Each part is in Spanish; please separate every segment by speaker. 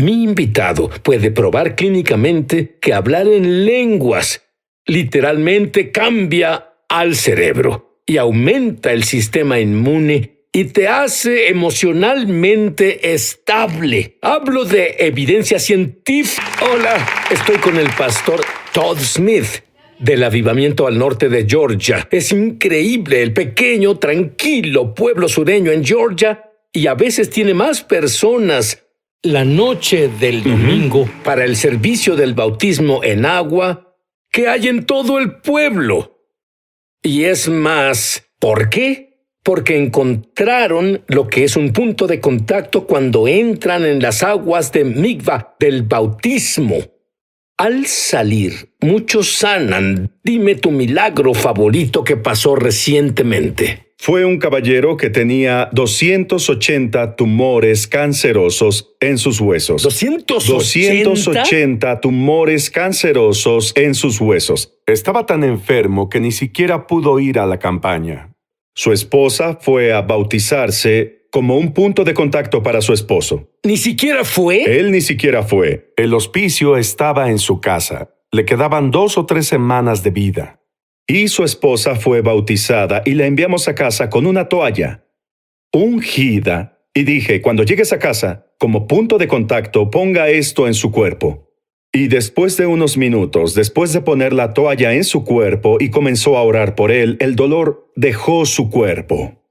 Speaker 1: Mi invitado puede probar clínicamente que hablar en lenguas literalmente cambia al cerebro y aumenta el sistema inmune y te hace emocionalmente estable. Hablo de evidencia científica. Hola, estoy con el pastor Todd Smith del Avivamiento al norte de Georgia. Es increíble el pequeño, tranquilo pueblo sureño en Georgia y a veces tiene más personas la noche del domingo para el servicio del bautismo en agua que hay en todo el pueblo. Y es más, ¿por qué? Porque encontraron lo que es un punto de contacto cuando entran en las aguas de Mikvah, del bautismo. Al salir, muchos sanan. Dime tu milagro favorito que pasó recientemente.
Speaker 2: Fue un caballero que tenía 280 tumores cancerosos en sus huesos. ¿280 tumores cancerosos en sus huesos? Estaba tan enfermo que ni siquiera pudo ir a la campaña. Su esposa fue a bautizarse como un punto de contacto para su esposo.
Speaker 1: ¿Ni siquiera fue?
Speaker 2: Él ni siquiera fue. El hospicio estaba en su casa. Le quedaban 2 o 3 semanas de vida. Y su esposa fue bautizada y la enviamos a casa con una toalla ungida. Y dije, cuando llegues a casa, como punto de contacto, ponga esto en su cuerpo. Y después de unos minutos, después de poner la toalla en su cuerpo y comenzó a orar por él, el dolor dejó su cuerpo.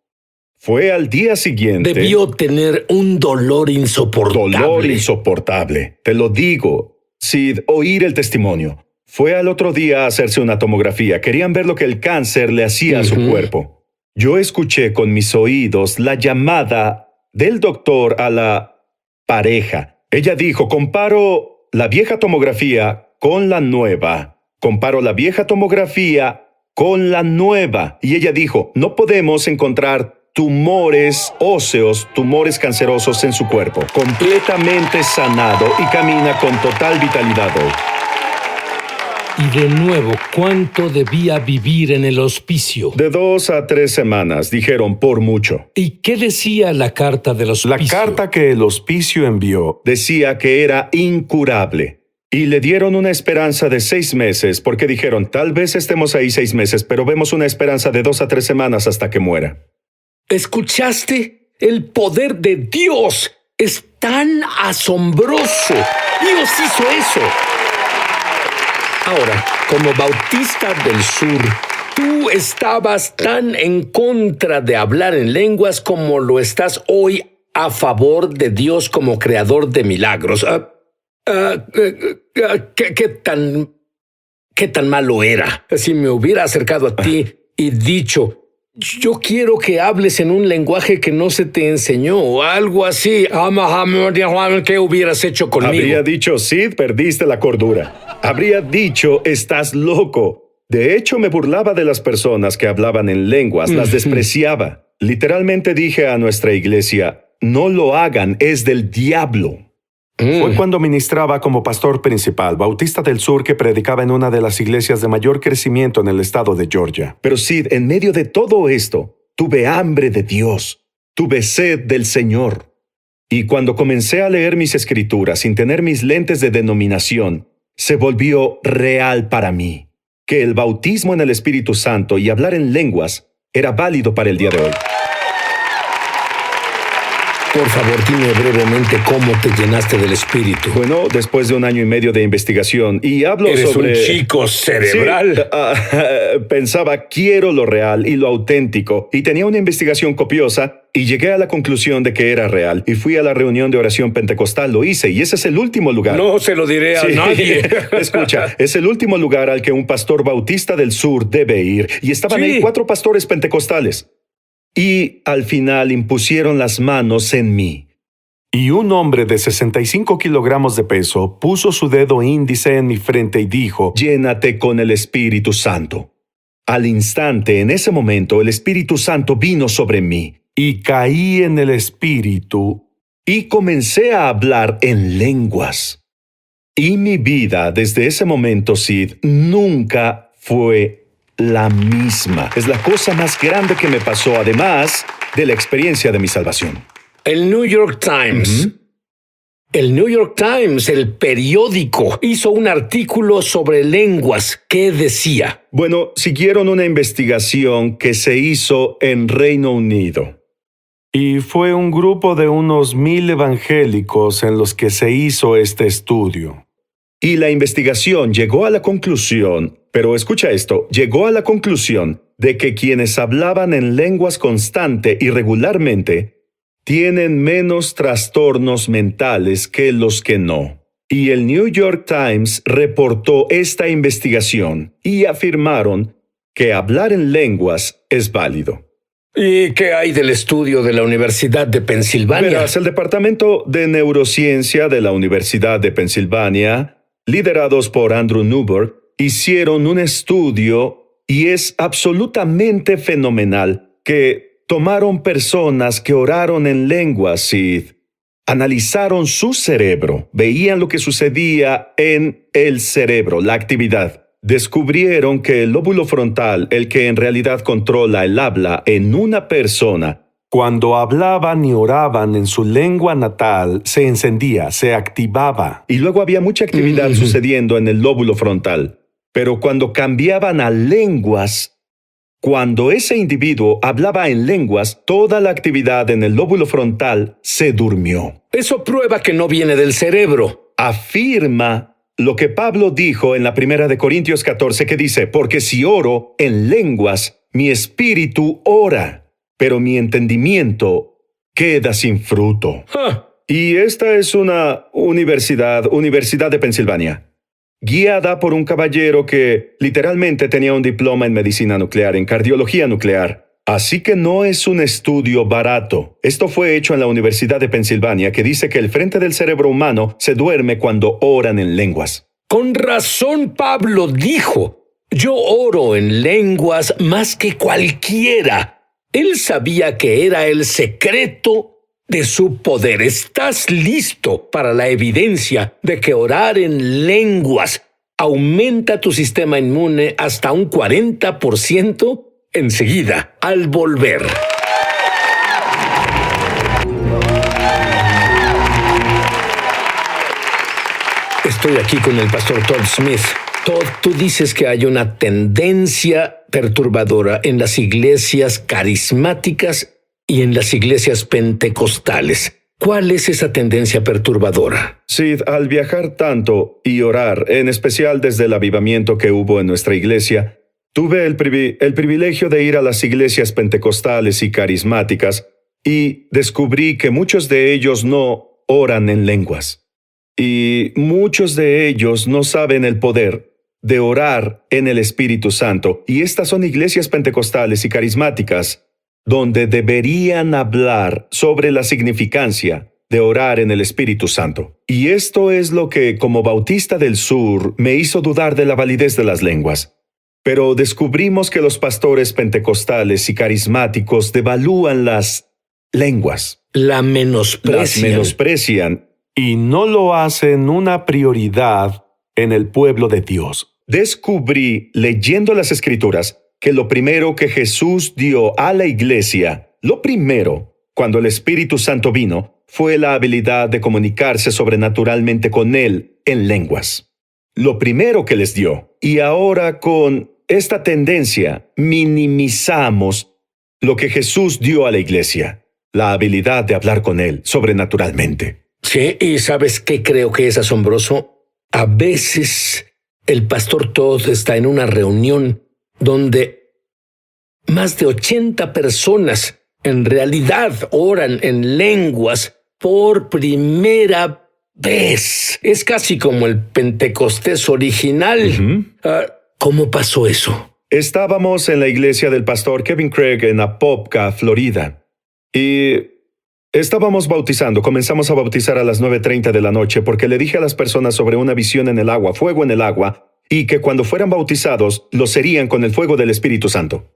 Speaker 2: Fue al día siguiente.
Speaker 1: Debió tener un dolor insoportable.
Speaker 2: Dolor insoportable. Te lo digo, Sid, oír el testimonio. Fue al otro día a hacerse una tomografía. Querían ver lo que el cáncer le hacía a su cuerpo. Yo escuché con mis oídos la llamada del doctor a la pareja. Ella dijo, comparo la vieja tomografía con la nueva. Comparo la vieja tomografía con la nueva. Y ella dijo, no podemos encontrar tumores óseos, tumores cancerosos en su cuerpo. Completamente sanado y camina con total vitalidad hoy.
Speaker 1: Y de nuevo, ¿cuánto debía vivir en el hospicio?
Speaker 2: De 2 a 3 semanas, dijeron, por mucho.
Speaker 1: ¿Y qué decía la carta del hospicio?
Speaker 2: La carta que el hospicio envió decía que era incurable. Y le dieron una esperanza de 6 meses, porque dijeron, tal vez estemos ahí 6 meses, pero vemos una esperanza de 2 a 3 semanas hasta que muera.
Speaker 1: ¿Escuchaste? El poder de Dios es tan asombroso. Dios hizo eso. Ahora, como Bautista del Sur, tú estabas tan en contra de hablar en lenguas como lo estás hoy a favor de Dios como creador de milagros. ¿Qué tan malo era? Si me hubiera acercado a ti y dicho, yo quiero que hables en un lenguaje que no se te enseñó o algo así. ¿Qué hubieras hecho conmigo?
Speaker 2: Habría dicho, Sid, perdiste la cordura. Habría dicho, estás loco. De hecho, me burlaba de las personas que hablaban en lenguas, las despreciaba. Literalmente dije a nuestra iglesia, no lo hagan, es del diablo. Fue cuando ministraba como pastor principal, Bautista del Sur, que predicaba en una de las iglesias de mayor crecimiento en el estado de Georgia. Pero Sid, en medio de todo esto, tuve hambre de Dios, tuve sed del Señor. Y cuando comencé a leer mis escrituras sin tener mis lentes de denominación, se volvió real para mí, que el bautismo en el Espíritu Santo y hablar en lenguas era válido para el día de hoy.
Speaker 1: Por favor, dime brevemente cómo te llenaste del Espíritu.
Speaker 2: Bueno, después de 1 año y medio de investigación, y hablo sobre...
Speaker 1: Eres un chico cerebral.
Speaker 2: Sí, pensaba, quiero lo real y lo auténtico, y tenía una investigación copiosa, y llegué a la conclusión de que era real, y fui a la reunión de oración pentecostal, lo hice, y ese es el último lugar.
Speaker 1: No se lo diré a nadie.
Speaker 2: Escucha, es el último lugar al que un pastor bautista del sur debe ir, y estaban ahí 4 pastores pentecostales. Y al final impusieron las manos en mí. Y un hombre de 65 kilogramos de peso puso su dedo índice en mi frente y dijo, llénate con el Espíritu Santo. Al instante, en ese momento, el Espíritu Santo vino sobre mí. Y caí en el Espíritu y comencé a hablar en lenguas. Y mi vida desde ese momento, Sid, nunca fue la misma. Es la cosa más grande que me pasó, además de la experiencia de mi salvación.
Speaker 1: El New York Times El New York Times, el periódico, hizo un artículo sobre lenguas. ¿Qué decía?
Speaker 2: Bueno, siguieron una investigación que se hizo en Reino Unido. Y fue un grupo de unos 1,000 evangélicos en los que se hizo este estudio. Y la investigación llegó a la conclusión, pero escucha esto, llegó a la conclusión de que quienes hablaban en lenguas constante y regularmente tienen menos trastornos mentales que los que no. Y el New York Times reportó esta investigación y afirmaron que hablar en lenguas es válido.
Speaker 1: ¿Y qué hay del estudio de la Universidad de Pensilvania?
Speaker 2: Verás, el Departamento de Neurociencia de la Universidad de Pensilvania, liderados por Andrew Newberg, hicieron un estudio y es absolutamente fenomenal que tomaron personas que oraron en lenguas y analizaron su cerebro, veían lo que sucedía en el cerebro, la actividad. Descubrieron que el lóbulo frontal, el que en realidad controla el habla en una persona, cuando hablaban y oraban en su lengua natal, se encendía, se activaba. Y luego había mucha actividad sucediendo en el lóbulo frontal. Pero cuando cambiaban a lenguas, cuando ese individuo hablaba en lenguas, toda la actividad en el lóbulo frontal se durmió.
Speaker 1: Eso prueba que no viene del cerebro.
Speaker 2: Afirma lo que Pablo dijo en la 1 de Corintios 14, que dice, porque si oro en lenguas, mi espíritu ora, pero mi entendimiento queda sin fruto. Y esta es una Universidad de Pensilvania, guiada por un caballero que literalmente tenía un diploma en medicina nuclear, en cardiología nuclear. Así que no es un estudio barato. Esto fue hecho en la Universidad de Pensilvania, que dice que el frente del cerebro humano se duerme cuando oran en lenguas.
Speaker 1: Con razón Pablo dijo, yo oro en lenguas más que cualquiera. Él sabía que era el secreto de su poder. ¿Estás listo para la evidencia de que orar en lenguas aumenta tu sistema inmune hasta un 40%? Enseguida, al volver. Estoy aquí con el pastor Todd Smith. Todd, tú dices que hay una tendencia perturbadora en las iglesias carismáticas y en las iglesias pentecostales. ¿Cuál es esa tendencia perturbadora?
Speaker 2: Sid, al viajar tanto y orar, en especial desde el avivamiento que hubo en nuestra iglesia, tuve el privilegio de ir a las iglesias pentecostales y carismáticas y descubrí que muchos de ellos no oran en lenguas. Y muchos de ellos no saben el poder de orar en el Espíritu Santo. Y estas son iglesias pentecostales y carismáticas donde deberían hablar sobre la significancia de orar en el Espíritu Santo. Y esto es lo que, como Bautista del Sur, me hizo dudar de la validez de las lenguas. Pero descubrimos que los pastores pentecostales y carismáticos devalúan las lenguas.
Speaker 1: Las
Speaker 2: menosprecian y no lo hacen una prioridad en el pueblo de Dios. Descubrí, leyendo las Escrituras, que lo primero que Jesús dio a la iglesia, lo primero, cuando el Espíritu Santo vino, fue la habilidad de comunicarse sobrenaturalmente con Él en lenguas. Lo primero que les dio. Y ahora con esta tendencia minimizamos lo que Jesús dio a la iglesia, la habilidad de hablar con Él sobrenaturalmente.
Speaker 1: Sí, y ¿sabes qué creo que es asombroso? A veces el pastor Todd está en una reunión donde más de 80 personas en realidad oran en lenguas por primera vez. Es casi como el Pentecostés original. ¿Cómo pasó eso?
Speaker 2: Estábamos en la iglesia del pastor Kevin Craig en Apopka, Florida. Y estábamos bautizando. Comenzamos a bautizar a las 9:30 de la noche porque le dije a las personas sobre una visión en el agua, fuego en el agua, y que cuando fueran bautizados, lo serían con el fuego del Espíritu Santo.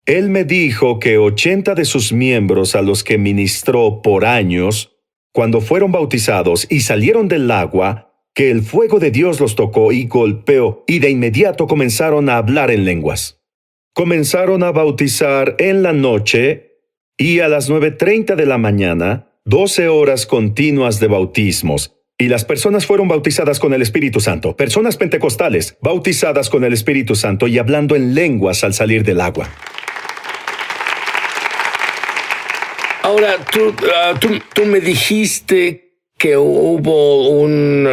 Speaker 2: Él me dijo que 80 de sus miembros a los que ministró por años, cuando fueron bautizados y salieron del agua, que el fuego de Dios los tocó y golpeó, y de inmediato comenzaron a hablar en lenguas. Comenzaron a bautizar en la noche, y a las 9:30 de la mañana, 12 horas continuas de bautismos. y las personas fueron bautizadas con el Espíritu Santo. Personas pentecostales, bautizadas con el Espíritu Santo y hablando en lenguas al salir del agua.
Speaker 1: Ahora, tú me dijiste que hubo un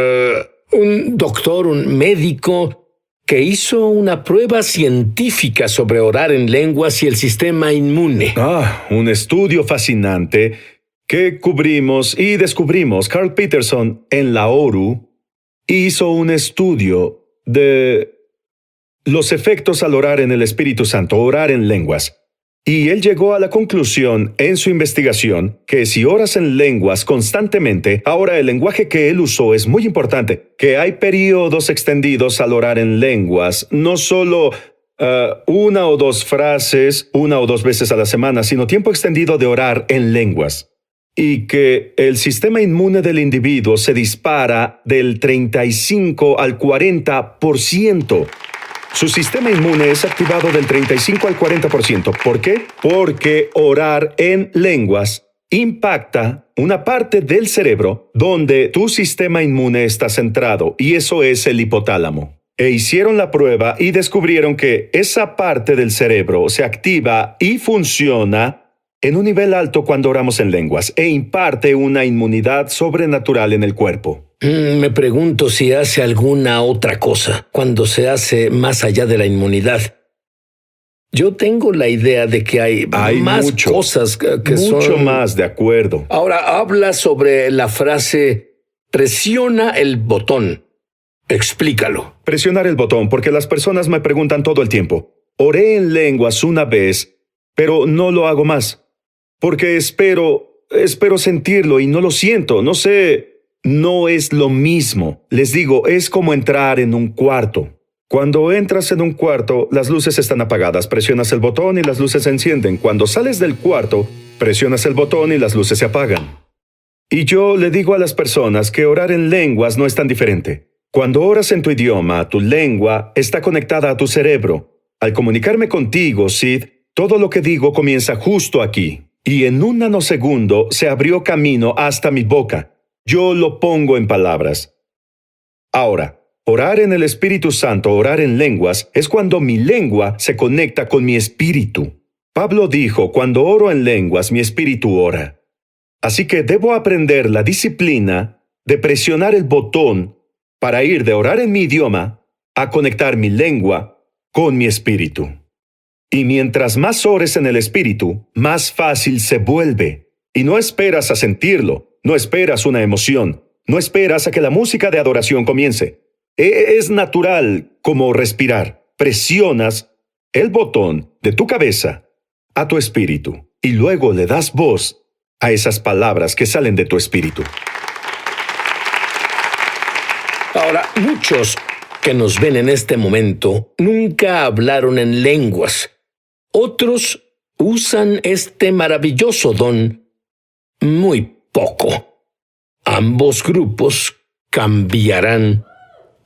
Speaker 1: doctor, un médico, que hizo una prueba científica sobre orar en lenguas y el sistema inmune.
Speaker 2: Un estudio fascinante que cubrimos y descubrimos. Carl Peterson en la ORU hizo un estudio de los efectos al orar en el Espíritu Santo, orar en lenguas. Y él llegó a la conclusión en su investigación que si oras en lenguas constantemente, ahora el lenguaje que él usó es muy importante, que hay periodos extendidos al orar en lenguas, no solo una o dos frases, una o dos veces a la semana, sino tiempo extendido de orar en lenguas. Y que el sistema inmune del individuo se dispara del 35 al 40%. Su sistema inmune es activado del 35 al 40%. ¿Por qué? Porque orar en lenguas impacta una parte del cerebro donde tu sistema inmune está centrado, y eso es el hipotálamo. E hicieron la prueba y descubrieron que esa parte del cerebro se activa y funciona en un nivel alto cuando oramos en lenguas e imparte una inmunidad sobrenatural en el cuerpo.
Speaker 1: Me pregunto si hace alguna otra cosa cuando se hace más allá de la inmunidad. Yo tengo la idea de que hay más cosas que son...
Speaker 2: Mucho más, de acuerdo.
Speaker 1: Ahora, habla sobre la frase presiona el botón. Explícalo.
Speaker 2: Presionar el botón, porque las personas me preguntan todo el tiempo. Oré en lenguas una vez, pero no lo hago más. Porque espero sentirlo y no lo siento, no sé... No es lo mismo. Les digo, es como entrar en un cuarto. Cuando entras en un cuarto, las luces están apagadas. Presionas el botón y las luces se encienden. Cuando sales del cuarto, presionas el botón y las luces se apagan. Y yo le digo a las personas que orar en lenguas no es tan diferente. Cuando oras en tu idioma, tu lengua está conectada a tu cerebro. Al comunicarme contigo, Sid, todo lo que digo comienza justo aquí. Y en un nanosegundo se abrió camino hasta mi boca. Yo lo pongo en palabras. Ahora, orar en el Espíritu Santo, orar en lenguas, es cuando mi lengua se conecta con mi espíritu. Pablo dijo, cuando oro en lenguas, mi espíritu ora. Así que debo aprender la disciplina de presionar el botón para ir de orar en mi idioma a conectar mi lengua con mi espíritu. Y mientras más ores en el espíritu, más fácil se vuelve. Y no esperas a sentirlo. No esperas una emoción, no esperas a que la música de adoración comience. Es natural como respirar. Presionas el botón de tu cabeza a tu espíritu y luego le das voz a esas palabras que salen de tu espíritu.
Speaker 1: Ahora, muchos que nos ven en este momento nunca hablaron en lenguas. Otros usan este maravilloso don muy poco. Ambos grupos cambiarán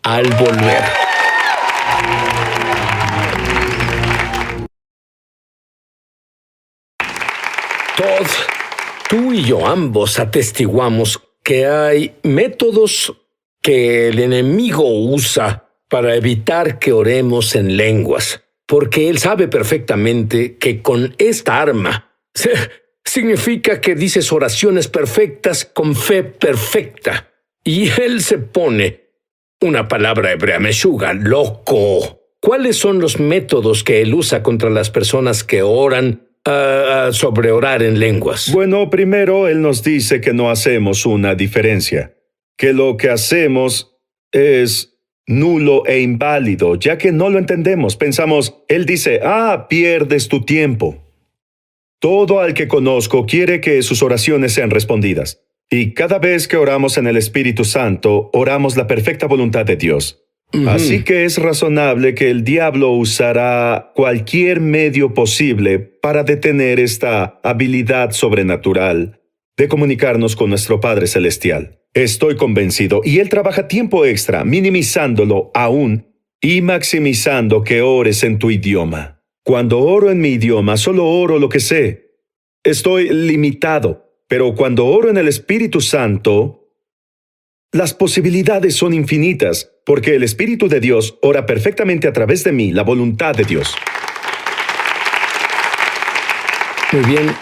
Speaker 1: al volver. Todd, tú y yo ambos atestiguamos que hay métodos que el enemigo usa para evitar que oremos en lenguas, porque él sabe perfectamente que con esta arma significa que dices oraciones perfectas con fe perfecta. Y él se pone una palabra hebrea, meshuga, loco. ¿Cuáles son los métodos que él usa contra las personas que oran sobre orar en lenguas?
Speaker 2: Bueno, primero él nos dice que no hacemos una diferencia, que lo que hacemos es nulo e inválido, ya que no lo entendemos. Pensamos, él dice, pierdes tu tiempo. Todo al que conozco quiere que sus oraciones sean respondidas. Y cada vez que oramos en el Espíritu Santo, oramos la perfecta voluntad de Dios. Así que es razonable que el diablo usará cualquier medio posible para detener esta habilidad sobrenatural de comunicarnos con nuestro Padre Celestial. Estoy convencido, y él trabaja tiempo extra, minimizándolo aún y maximizando que ores en tu idioma. Cuando oro en mi idioma, solo oro lo que sé. Estoy limitado, pero cuando oro en el Espíritu Santo, Las posibilidades son infinitas, porque el Espíritu de Dios ora perfectamente a través de mí, la voluntad de Dios.
Speaker 1: Muy bien.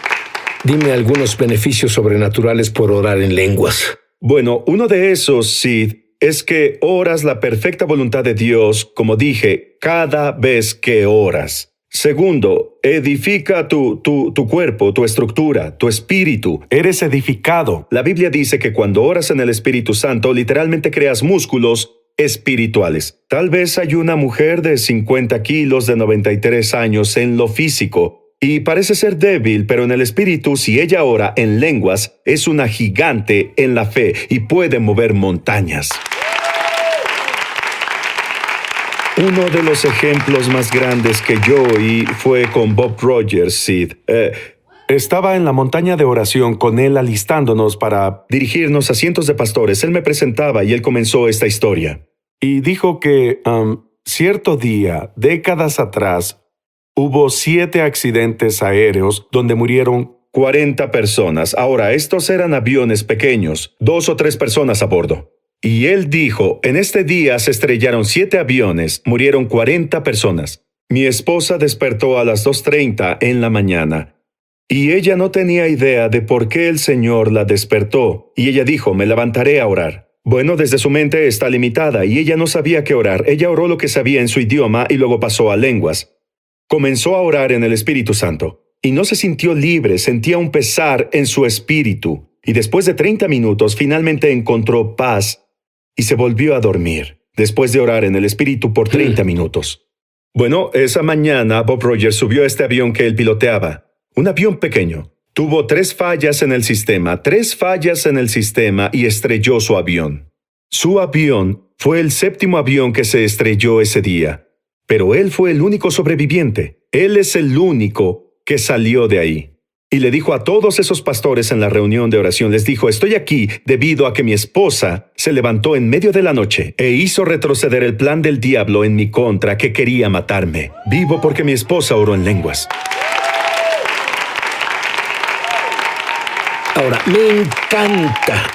Speaker 1: Dime algunos beneficios sobrenaturales por orar en lenguas.
Speaker 2: Bueno, uno de esos, Sid, es que oras la perfecta voluntad de Dios, como dije, cada vez que oras. Segundo, edifica tu cuerpo, tu estructura, tu espíritu. Eres edificado. La Biblia dice que cuando oras en el Espíritu Santo, literalmente creas músculos espirituales. Tal vez hay una mujer de 50 kilos de 93 años en lo físico y parece ser débil, pero en el espíritu, si ella ora en lenguas, es una gigante en la fe y puede mover montañas. Uno de los ejemplos más grandes que yo oí fue con Bob Rogers, Sid. Estaba en la montaña de oración con él alistándonos para dirigirnos a cientos de pastores. Él me presentaba y él comenzó esta historia. Y dijo que cierto día, décadas atrás, hubo 7 accidentes aéreos donde murieron 40 personas. Ahora, estos eran aviones pequeños, 2 o 3 personas a bordo. Y él dijo, en este día se estrellaron 7 aviones, murieron 40 personas. Mi esposa despertó a las 2:30 en la mañana. Y ella no tenía idea de por qué el Señor la despertó. Y ella dijo, me levantaré a orar. Bueno, desde su mente está limitada y ella no sabía qué orar. Ella oró lo que sabía en su idioma y luego pasó a lenguas. Comenzó a orar en el Espíritu Santo. Y no se sintió libre, sentía un pesar en su espíritu. Y después de 30 minutos finalmente encontró paz y se volvió a dormir, después de orar en el Espíritu por 30 minutos. Bueno, esa mañana Bob Rogers subió a este avión que él piloteaba. Un avión pequeño. Tuvo 3 fallas en el sistema, 3 fallas en el sistema y estrelló su avión. Su avión fue el 7º avión que se estrelló ese día. Pero él fue el único sobreviviente. Él es el único que salió de ahí. Y le dijo a todos esos pastores en la reunión de oración, les dijo, estoy aquí debido a que mi esposa se levantó en medio de la noche e hizo retroceder el plan del diablo en mi contra que quería matarme. Vivo porque mi esposa oró en lenguas.
Speaker 1: Ahora, me encanta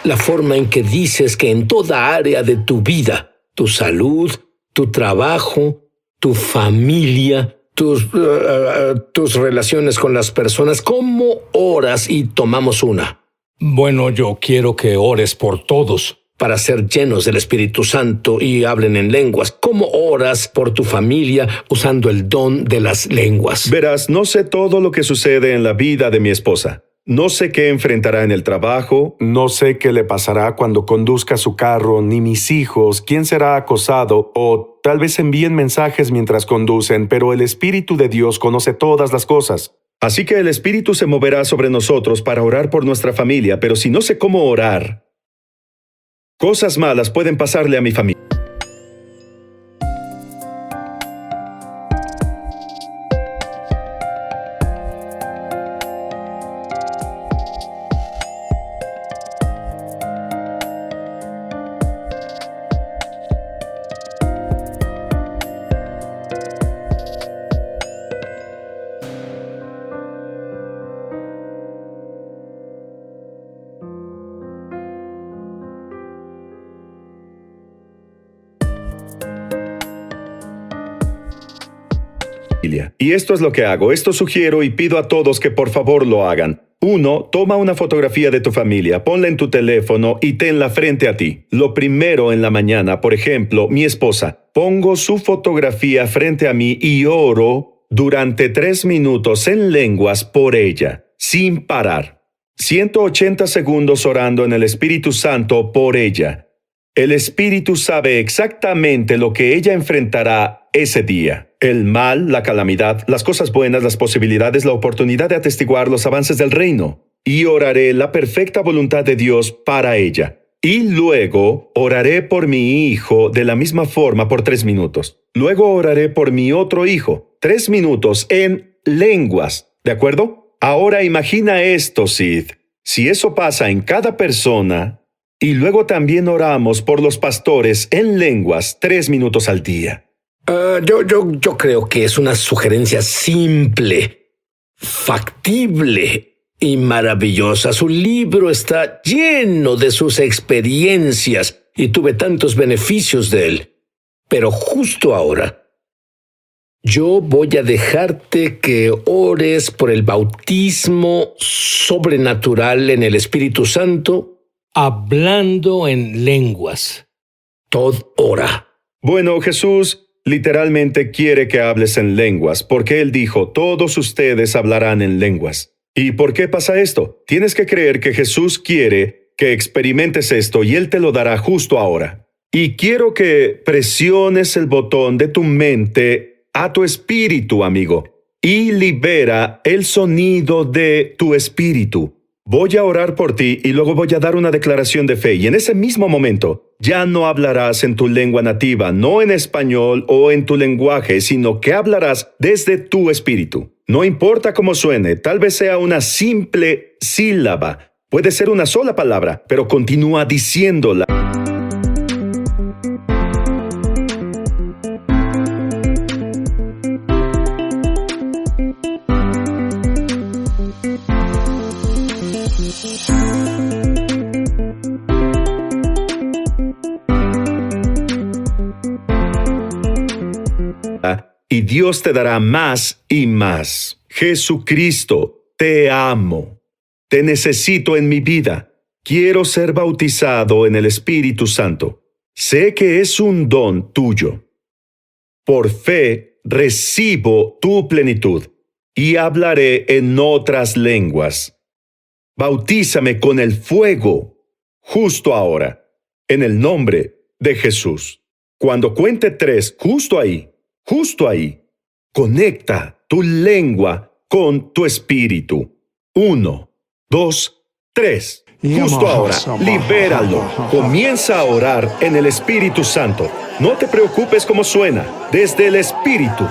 Speaker 1: la forma en que dices que en toda área de tu vida, tu salud, tu trabajo, tu familia, tus relaciones con las personas, ¿cómo oras? Y tomamos una.
Speaker 3: Bueno, yo quiero que ores por todos.
Speaker 1: Para ser llenos del Espíritu Santo y hablen en lenguas. ¿Cómo oras por tu familia usando el don de las lenguas?
Speaker 2: Verás, no sé todo lo que sucede en la vida de mi esposa. No sé qué enfrentará en el trabajo, no sé qué le pasará cuando conduzca su carro, ni mis hijos, quién será acosado, o tal vez envíen mensajes mientras conducen, pero el Espíritu de Dios conoce todas las cosas. Así que el Espíritu se moverá sobre nosotros para orar por nuestra familia, pero si no sé cómo orar, cosas malas pueden pasarle a mi familia. Y esto es lo que hago, esto sugiero y pido a todos que por favor lo hagan. 1. Toma una fotografía de tu familia, ponla en tu teléfono y tenla frente a ti. Lo primero en la mañana, por ejemplo, mi esposa, pongo su fotografía frente a mí y oro durante 3 minutos en lenguas por ella, sin parar. 180 segundos orando en el Espíritu Santo por ella. El Espíritu sabe exactamente lo que ella enfrentará ese día. El mal, la calamidad, las cosas buenas, las posibilidades, la oportunidad de atestiguar los avances del reino. Y oraré la perfecta voluntad de Dios para ella. Y luego oraré por mi hijo de la misma forma por 3 minutos. Luego oraré por mi otro hijo, 3 minutos en lenguas. ¿De acuerdo? Ahora imagina esto, Sid. Si eso pasa en cada persona, y luego también oramos por los pastores en lenguas 3 minutos al día.
Speaker 1: Yo creo que es una sugerencia simple, factible y maravillosa. Su libro está lleno de sus experiencias y tuve tantos beneficios de él. Pero justo ahora, yo voy a dejarte que ores por el bautismo sobrenatural en el Espíritu Santo.
Speaker 3: Hablando en lenguas.
Speaker 1: Todd ora.
Speaker 2: Bueno, Jesús literalmente quiere que hables en lenguas, porque Él dijo, todos ustedes hablarán en lenguas. ¿Y por qué pasa esto? Tienes que creer que Jesús quiere que experimentes esto y Él te lo dará justo ahora. Y quiero que presiones el botón de tu mente a tu espíritu, amigo, y libera el sonido de tu espíritu. Voy a orar por ti y luego voy a dar una declaración de fe, y en ese mismo momento ya no hablarás en tu lengua nativa, no en español o en tu lenguaje, sino que hablarás desde tu espíritu. No importa cómo suene, tal vez sea una simple sílaba, puede ser una sola palabra, pero continúa diciéndola. Y Dios te dará más y más. Jesucristo, te amo. Te necesito en mi vida. Quiero ser bautizado en el Espíritu Santo. Sé que es un don tuyo. Por fe recibo tu plenitud y hablaré en otras lenguas. Bautízame con el fuego, justo ahora, en el nombre de Jesús. Cuando cuente 3, justo ahí, conecta tu lengua con tu espíritu. 1, 2, 3. Justo ahora, libéralo. Comienza a orar en el Espíritu Santo. No te preocupes cómo suena, desde el Espíritu.